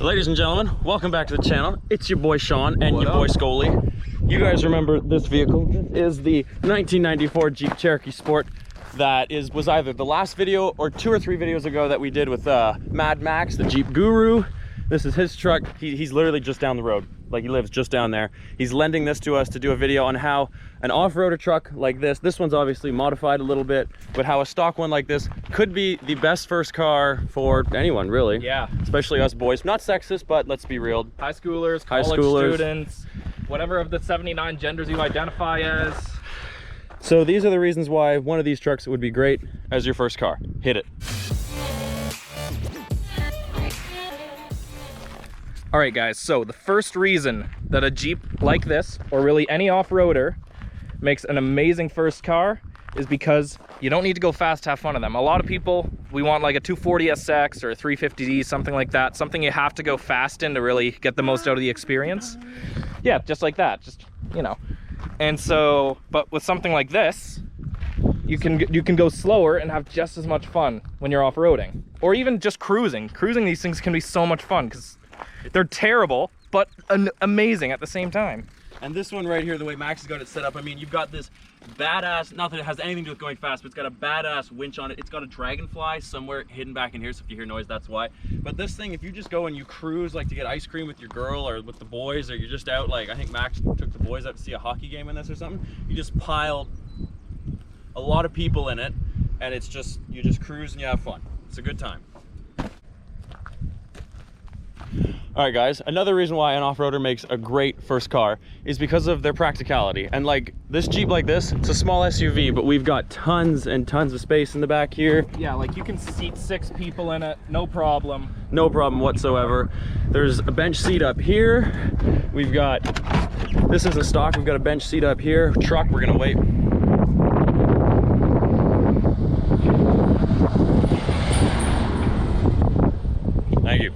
Ladies and gentlemen, welcome back to the channel. It's your boy Sean and your boy Scully. You guys remember this vehicle. This is the 1994 Jeep Cherokee Sport that was either the last video or 2 or 3 videos ago that we did with MadMax, the Jeep guru. This is his truck. He's literally just down the road. Like, he lives just down there. He's lending this to us to do a video on how an off-roader truck like this one's obviously modified a little bit, but how a stock one like this could be the best first car for anyone, really. Yeah. Especially us boys. Not sexist, but let's be real. High schoolers, college students, whatever of the 79 genders you identify as. So these are the reasons why one of these trucks would be great as your first car. Hit it. All right, guys, so the first reason that a Jeep like this, or really any off-roader, makes an amazing first car is because you don't need to go fast to have fun of them. A lot of people, we want like a 240 SX or a 350D, something like that, something you have to go fast in to really get the most out of the experience. Yeah, just like that, just, you know. And so, but with something like this, you can go slower and have just as much fun when you're off-roading, or even just cruising. Cruising, these things can be so much fun because they're terrible, but amazing at the same time. And this one right here, the way Max has got it set up, I mean, you've got this badass, not that it has anything to do with going fast, but it's got a badass winch on it. It's got a dragonfly somewhere hidden back in here, so if you hear noise, that's why. But this thing, if you just go and you cruise, like to get ice cream with your girl or with the boys, or you're just out, like I think Max took the boys out to see a hockey game in this or something, you just pile a lot of people in it, and it's just, you just cruise and you have fun. It's a good time. All right, guys, another reason why an off-roader makes a great first car is because of their practicality. And like this Jeep like this, it's a small SUV, but we've got tons and tons of space in the back here. Yeah, like you can seat 6 people in it, no problem. No problem whatsoever. There's a bench seat up here. We've got, this isn't stock, we've got a bench seat up here. Truck, we're gonna wait. Thank you.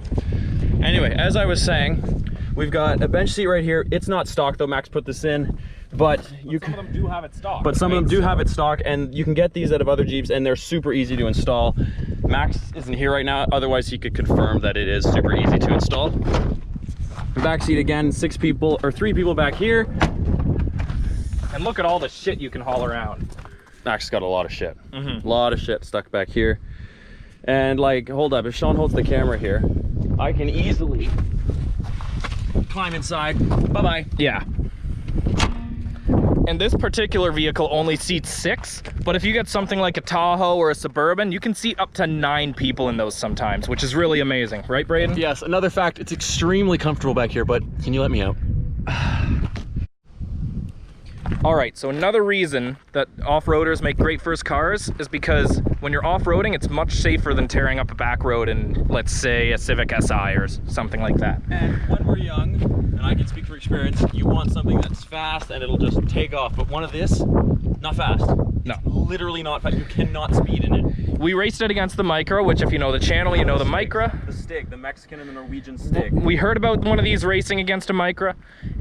Anyway, as I was saying, we've got a bench seat right here. It's not stock though, Max put this in, but you can. Some of them do have it stock. But some of them do have it stock, and you can get these out of other Jeeps, and they're super easy to install. Max isn't here right now, otherwise he could confirm that it is super easy to install. Back seat again, 6 people or 3 people back here. And look at all the shit you can haul around. Max got a lot of shit. A lot of shit stuck back here. And like, hold up, if Sean holds the camera here, I can easily climb inside. Bye-bye. Yeah. And this particular vehicle only seats 6, but if you get something like a Tahoe or a Suburban, you can seat up to 9 people in those sometimes, which is really amazing. Right, Braden? Yes, another fact, it's extremely comfortable back here, but can you let me out? All right, so another reason that off-roaders make great first cars is because when you're off-roading, it's much safer than tearing up a back road in, let's say, a Civic Si or something like that. And when we're young, and I can speak from experience, you want something that's fast and it'll just take off. But one of this, not fast. No. It's literally not fast. You cannot speed in it. We raced it against the Micra, which if you know the channel, you know the Micra. The Stig, the Mexican and the Norwegian Stig. We heard about one of these racing against a Micra,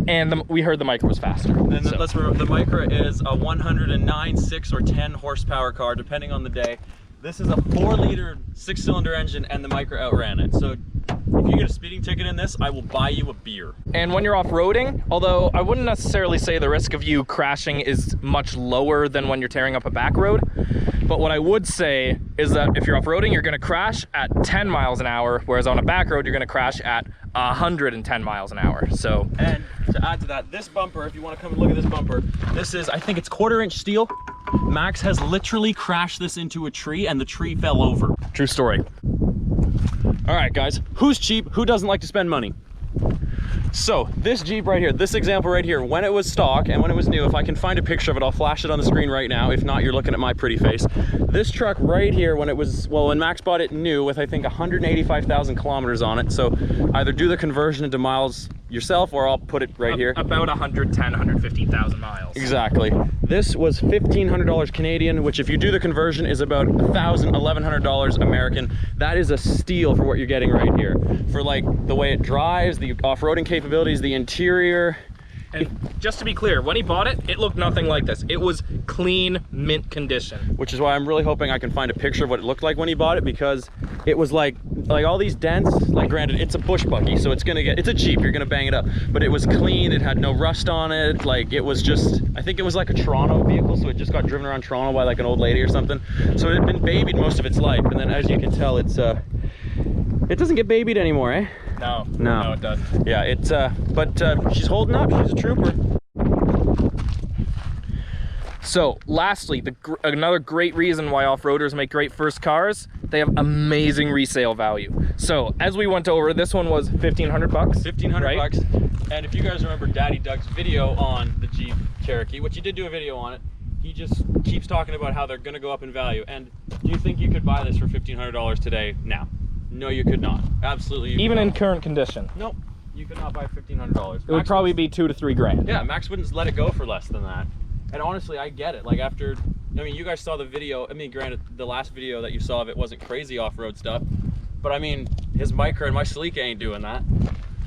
and we heard the Micra was faster. And so let's remember, the Micra is a 109, 6, or 10 horsepower car, depending on the day. This is a 4-liter 6-cylinder engine, and the Micra outran it. So if you get a speeding ticket in this, I will buy you a beer. And when you're off-roading, although I wouldn't necessarily say the risk of you crashing is much lower than when you're tearing up a back road, but what I would say is that if you're off-roading, you're gonna crash at 10 miles an hour, whereas on a back road, you're gonna crash at 110 miles an hour, so. And to add to that, this bumper, if you wanna come and look at this bumper, this is, I think it's 1/4-inch steel. Max has literally crashed this into a tree and the tree fell over. True story. All right, guys, who's cheap? Who doesn't like to spend money? So this Jeep right here, this example right here, when it was stock and when it was new, if I can find a picture of it, I'll flash it on the screen right now. If not, you're looking at my pretty face. This truck right here, when it was, well, when Max bought it new with I think 185,000 kilometers on it. So either do the conversion into miles yourself or I'll put it right here. About 110, 115,000 miles. Exactly. This was $1,500 Canadian, which if you do the conversion is about $1,100 American. That is a steal for what you're getting right here. For like the way it drives, the off-roading capabilities, the interior, And just to be clear, when he bought it, it looked nothing like this. It was clean, mint condition. Which is why I'm really hoping I can find a picture of what it looked like when he bought it, because it was like all these dents, like granted, it's a bush buggy, so it's a Jeep, you're gonna bang it up. But it was clean, it had no rust on it, like it was just, I think it was like a Toronto vehicle, so it just got driven around Toronto by like an old lady or something. So it had been babied most of its life, and then as you can tell, it doesn't get babied anymore, eh? No, it doesn't. Yeah, but she's holding up, she's a trooper. So lastly, another great reason why off-roaders make great first cars, they have amazing resale value. So as we went over, this one was 1,500 bucks. 1,500 right? bucks. And if you guys remember Daddy Doug's video on the Jeep Cherokee, which he did do a video on it, he just keeps talking about how they're gonna go up in value. And do you think you could buy this for $1,500 today now? No, you could not. Absolutely. Even in current condition. Nope. You could not buy $1,500. It would probably be 2 to 3 grand. Yeah, Max wouldn't let it go for less than that. And honestly, I get it. Like after, I mean, you guys saw the video. I mean, granted, the last video that you saw of it wasn't crazy off-road stuff. But I mean, his Micra and my Sleek ain't doing that.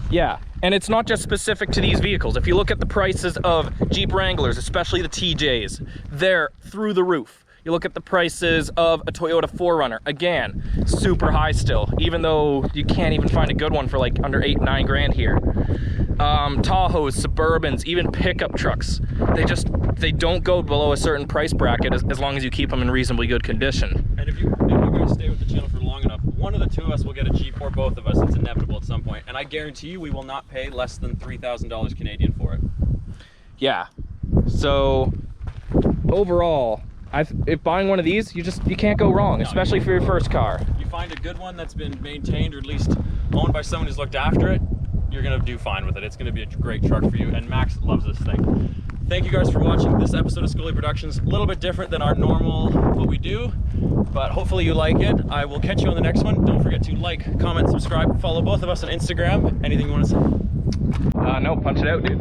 Yeah, and it's not just specific to these vehicles. If you look at the prices of Jeep Wranglers, especially the TJs, they're through the roof. You look at the prices of a Toyota 4Runner, again, super high still, even though you can't even find a good one for like under 8-9 grand here. Tahoes, Suburbans, even pickup trucks, they don't go below a certain price bracket as long as you keep them in reasonably good condition. And if you guys stay with the channel for long enough, one of the two of us will get a Jeep, or both of us. It's inevitable at some point. And I guarantee you we will not pay less than $3,000 Canadian for it. Yeah, so overall, if buying one of these, you can't go wrong, especially for your first car. You find a good one that's been maintained, or at least owned by someone who's looked after it, you're gonna do fine with it. It's gonna be a great truck for you, and Max loves this thing. Thank you guys for watching this episode of Scully Productions. A little bit different than our normal, what we do, but hopefully you like it. I will catch you on the next one. Don't forget to like, comment, subscribe, follow both of us on Instagram. Anything you wanna say? No, punch it out, dude.